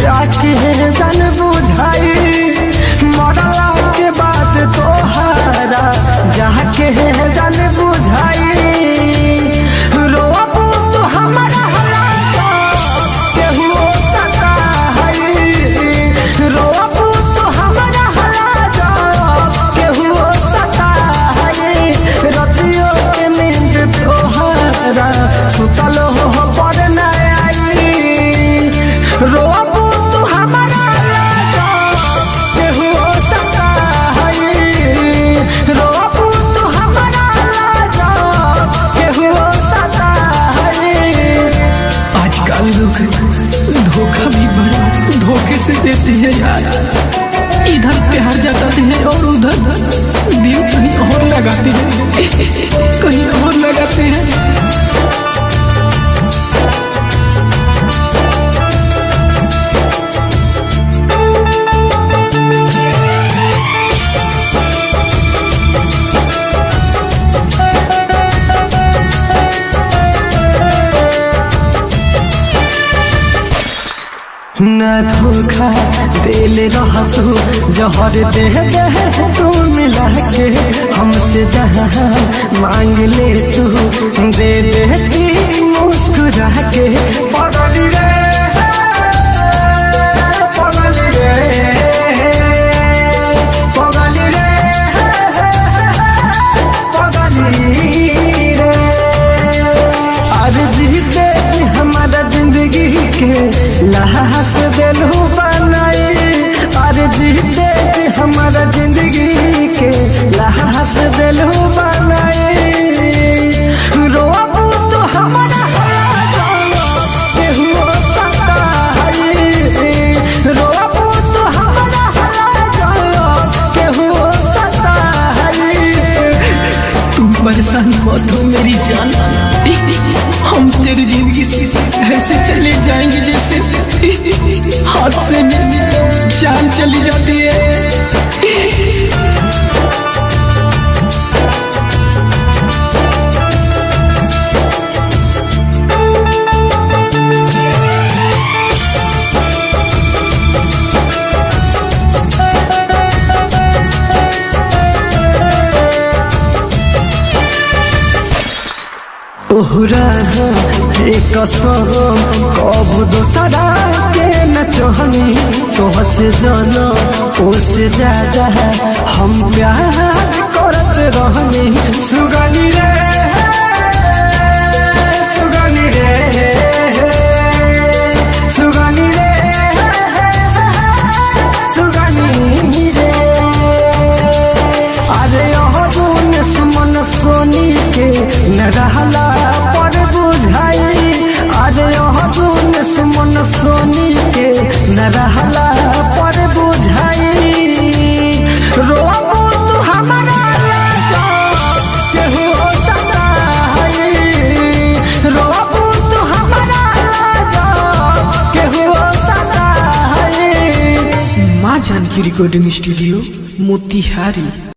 जाके जन बुझाई मरला के बाद तोहरा जाके जन बुझाई रोबू तू हमारा केहू सता है रोबू तू हमारा केहू सता है रतियों के नींद तोहरा सुतल हो पर न आई रोबू तू हमारा केहू सता है रोबू तू हमारा केहू सता है। आजकल लोग धोखा भी बड़ा धोखे से देते हैं यार। इधर प्यार जताते हैं और उधर दिल कहीं और लगाते हैं कहीं और लगाते हैं। न धोखा दिल रह तू जहर दे तू मिला के हमसे जहाँ मांग ले तू दे देती मुस्कुरा के पगली रे पगली रे पगली रे पगली रे आज जीते हमारा जिंदगी के लाश दिलू बनाई अरे जीते हमारा जिंदगी के लाश दिलू बनाई रोबू तो हमारा केहू सता है रोबू तो हमारा केहू सता है। तुम परेशान मत हो मेरी जान, हम तेरी जिंदगी से ऐसे चले जाएंगे जैसे हाथ से जान चली जाती है। तोहरा एक कसम कब दोसरा के न चाहनी तोहसे जाना उससे ज्यादा हम प्यार करते रहनी सुगनी रे सुगनी रे सुगनी रे सुगनी रे अरे मन सोनी के न रहला पर बुझाई आज मन सोनी के न रहला पर बुझाई रोबू तू हमारा केहू सता है रोबू तू हमारा केहू सता है। माँ जानकी रिकॉर्डिंग स्टूडियो मोतिहारी।